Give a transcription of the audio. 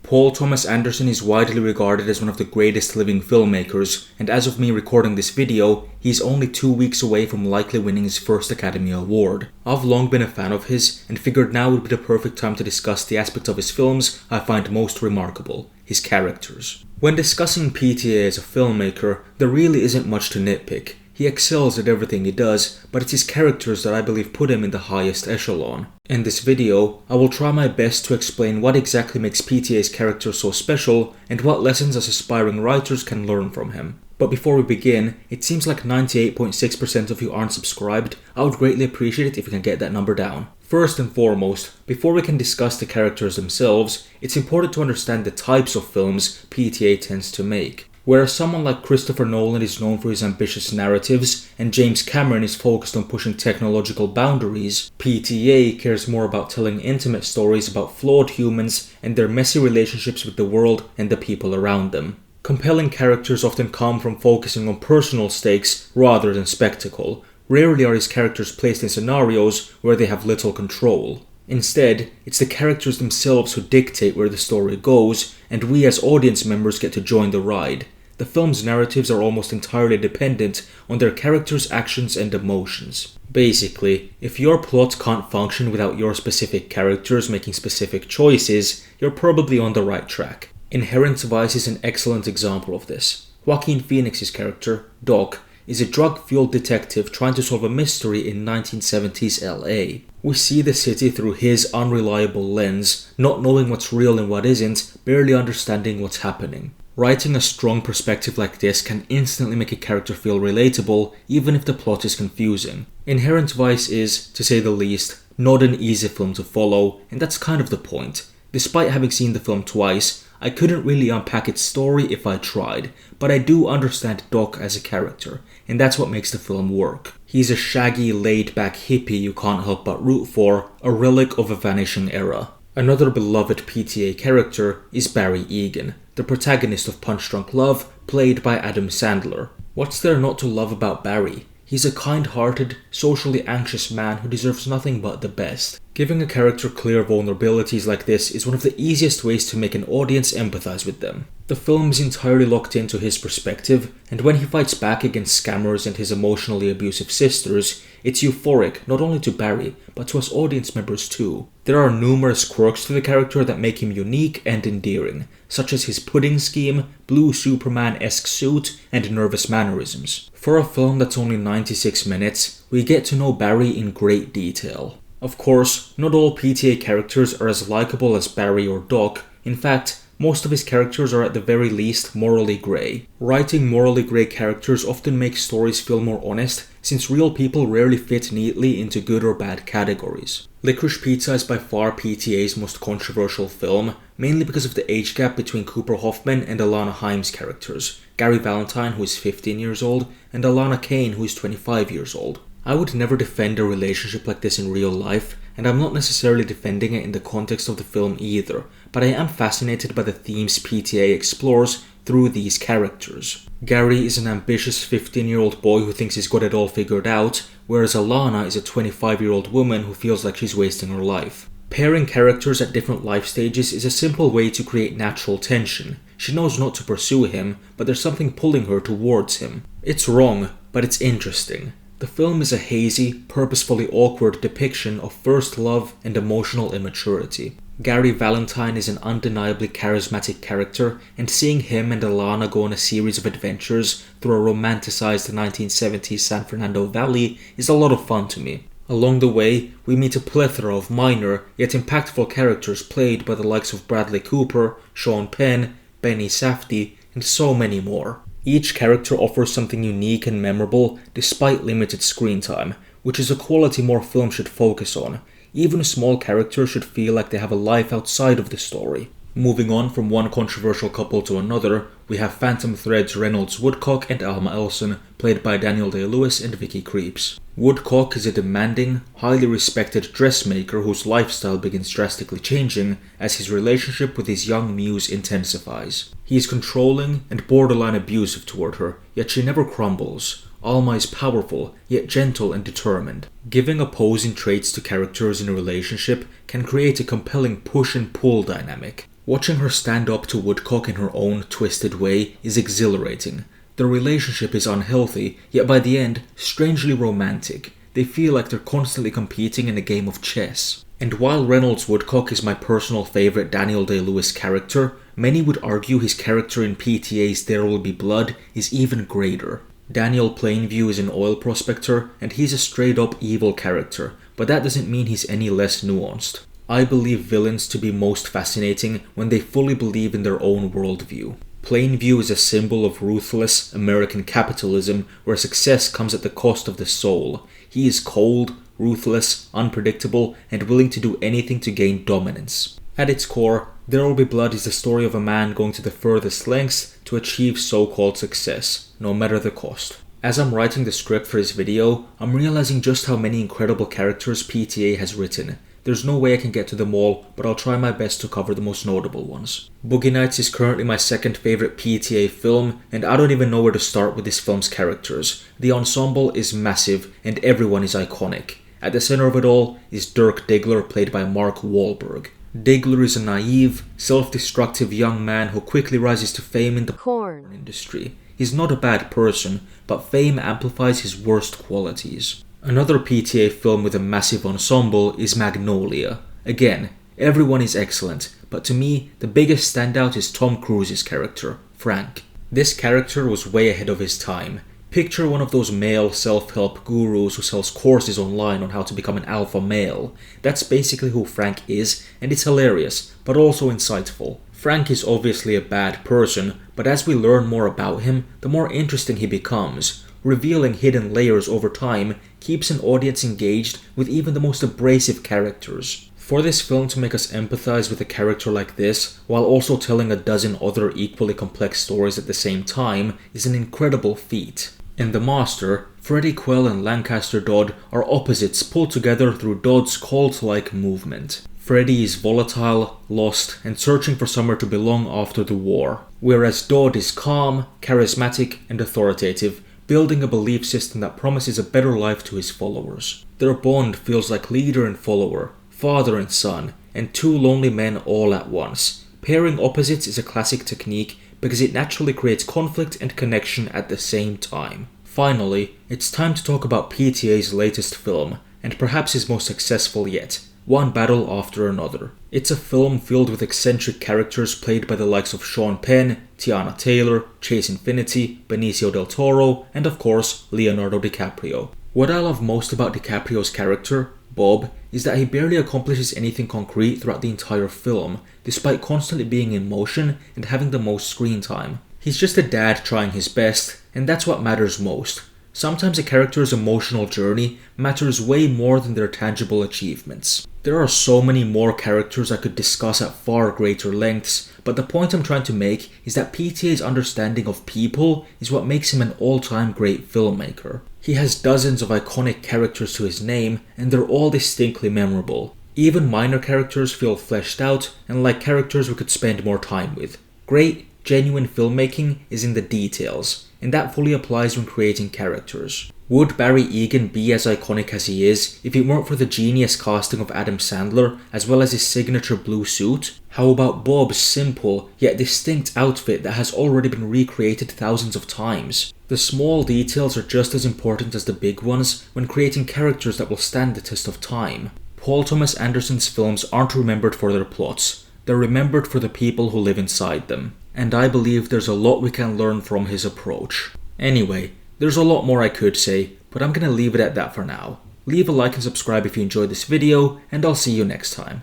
Paul Thomas Anderson is widely regarded as one of the greatest living filmmakers, and as of me recording this video, he's only 2 weeks away from likely winning his first Academy Award. I've long been a fan of his, and figured now would be the perfect time to discuss the aspect of his films I find most remarkable: his characters. When discussing PTA as a filmmaker, there really isn't much to nitpick. He excels at everything he does, but it's his characters that I believe put him in the highest echelon. In this video, I will try my best to explain what exactly makes PTA's character so special and what lessons us aspiring writers can learn from him. But before we begin, it seems like 98.6% of you aren't subscribed. I would greatly appreciate it if you can get that number down. First and foremost, before we can discuss the characters themselves, it's important to understand the types of films PTA tends to make. Whereas someone like Christopher Nolan is known for his ambitious narratives, and James Cameron is focused on pushing technological boundaries, PTA cares more about telling intimate stories about flawed humans and their messy relationships with the world and the people around them. Compelling characters often come from focusing on personal stakes rather than spectacle. Rarely are his characters placed in scenarios where they have little control. Instead, it's the characters themselves who dictate where the story goes, and we as audience members get to join the ride. The film's narratives are almost entirely dependent on their characters' actions and emotions. Basically, if your plot can't function without your specific characters making specific choices, you're probably on the right track. Inherent Vice is an excellent example of this. Joaquin Phoenix's character, Doc, is a drug-fueled detective trying to solve a mystery in 1970s LA. We see the city through his unreliable lens, not knowing what's real and what isn't, barely understanding what's happening. Writing a strong perspective like this can instantly make a character feel relatable, even if the plot is confusing. Inherent Vice is, to say the least, not an easy film to follow, and that's kind of the point. Despite having seen the film twice, I couldn't really unpack its story if I tried, but I do understand Doc as a character, and that's what makes the film work. He's a shaggy, laid-back hippie you can't help but root for, a relic of a vanishing era. Another beloved PTA character is Barry Egan, the protagonist of Punch Drunk Love, played by Adam Sandler. What's there not to love about Barry? He's a kind-hearted, socially anxious man who deserves nothing but the best. Giving a character clear vulnerabilities like this is one of the easiest ways to make an audience empathize with them. The film is entirely locked into his perspective, and when he fights back against scammers and his emotionally abusive sisters, it's euphoric not only to Barry, but to us audience members too. There are numerous quirks to the character that make him unique and endearing, such as his pudding scheme, blue Superman-esque suit, and nervous mannerisms. For a film that's only 96 minutes, we get to know Barry in great detail. Of course, not all PTA characters are as likable as Barry or Doc. In fact, most of his characters are at the very least morally grey. Writing morally grey characters often makes stories feel more honest, since real people rarely fit neatly into good or bad categories. Licorice Pizza is by far PTA's most controversial film, mainly because of the age gap between Cooper Hoffman and Alana Haim's characters, Gary Valentine, who is 15 years old, and Alana Kane, who is 25 years old. I would never defend a relationship like this in real life, and I'm not necessarily defending it in the context of the film either, but I am fascinated by the themes PTA explores through these characters. Gary is an ambitious 15-year-old boy who thinks he's got it all figured out, whereas Alana is a 25-year-old woman who feels like she's wasting her life. Pairing characters at different life stages is a simple way to create natural tension. She knows not to pursue him, but there's something pulling her towards him. It's wrong, but it's interesting. The film is a hazy, purposefully awkward depiction of first love and emotional immaturity. Gary Valentine is an undeniably charismatic character, and seeing him and Alana go on a series of adventures through a romanticized 1970s San Fernando Valley is a lot of fun to me. Along the way, we meet a plethora of minor, yet impactful characters played by the likes of Bradley Cooper, Sean Penn, Benny Safdie, and so many more. Each character offers something unique and memorable despite limited screen time, which is a quality more films should focus on. Even small characters should feel like they have a life outside of the story. Moving on from one controversial couple to another, we have Phantom Thread's Reynolds Woodcock and Alma Elson, played by Daniel Day-Lewis and Vicky Creeps. Woodcock is a demanding, highly respected dressmaker whose lifestyle begins drastically changing as his relationship with his young muse intensifies. He is controlling and borderline abusive toward her, yet she never crumbles. Alma is powerful, yet gentle and determined. Giving opposing traits to characters in a relationship can create a compelling push and pull dynamic. Watching her stand up to Woodcock in her own twisted way is exhilarating. Their relationship is unhealthy, yet by the end, strangely romantic. They feel like they're constantly competing in a game of chess. And while Reynolds Woodcock is my personal favourite Daniel Day-Lewis character, many would argue his character in PTA's There Will Be Blood is even greater. Daniel Plainview is an oil prospector, and he's a straight-up evil character, but that doesn't mean he's any less nuanced. I believe villains to be most fascinating when they fully believe in their own worldview. Plainview is a symbol of ruthless American capitalism where success comes at the cost of the soul. He is cold, ruthless, unpredictable, and willing to do anything to gain dominance. At its core, There Will Be Blood is the story of a man going to the furthest lengths to achieve so-called success, no matter the cost. As I'm writing the script for this video, I'm realizing just how many incredible characters PTA has written. There's no way I can get to them all, but I'll try my best to cover the most notable ones. Boogie Nights is currently my second favourite PTA film, and I don't even know where to start with this film's characters. The ensemble is massive, and everyone is iconic. At the centre of it all is Dirk Diggler, played by Mark Wahlberg. Diggler is a naive, self-destructive young man who quickly rises to fame in the porn industry. He's not a bad person, but fame amplifies his worst qualities. Another PTA film with a massive ensemble is Magnolia. Again, everyone is excellent, but to me, the biggest standout is Tom Cruise's character, Frank. This character was way ahead of his time. Picture one of those male self-help gurus who sells courses online on how to become an alpha male. That's basically who Frank is, and it's hilarious, but also insightful. Frank is obviously a bad person, but as we learn more about him, the more interesting he becomes. Revealing hidden layers over time keeps an audience engaged with even the most abrasive characters. For this film to make us empathize with a character like this, while also telling a dozen other equally complex stories at the same time, is an incredible feat. In The Master, Freddie Quell and Lancaster Dodd are opposites pulled together through Dodd's cult-like movement. Freddie is volatile, lost, and searching for somewhere to belong after the war, whereas Dodd is calm, charismatic, and authoritative, building a belief system that promises a better life to his followers. Their bond feels like leader and follower, father and son, and two lonely men all at once. Pairing opposites is a classic technique because it naturally creates conflict and connection at the same time. Finally, it's time to talk about PTA's latest film, and perhaps his most successful yet, One Battle After Another. It's a film filled with eccentric characters played by the likes of Sean Penn, Tiana Taylor, Chase Infinity, Benicio del Toro, and of course, Leonardo DiCaprio. What I love most about DiCaprio's character, Bob, is that he barely accomplishes anything concrete throughout the entire film, despite constantly being in motion and having the most screen time. He's just a dad trying his best, and that's what matters most. Sometimes a character's emotional journey matters way more than their tangible achievements. There are so many more characters I could discuss at far greater lengths, but the point I'm trying to make is that PTA's understanding of people is what makes him an all-time great filmmaker. He has dozens of iconic characters to his name, and they're all distinctly memorable. Even minor characters feel fleshed out and like characters we could spend more time with. Great, genuine filmmaking is in the details, and that fully applies when creating characters. Would Barry Egan be as iconic as he is if it weren't for the genius casting of Adam Sandler as well as his signature blue suit? How about Bob's simple yet distinct outfit that has already been recreated thousands of times? The small details are just as important as the big ones when creating characters that will stand the test of time. Paul Thomas Anderson's films aren't remembered for their plots, they're remembered for the people who live inside them. And I believe there's a lot we can learn from his approach. Anyway, there's a lot more I could say, but I'm gonna leave it at that for now. Leave a like and subscribe if you enjoyed this video, and I'll see you next time.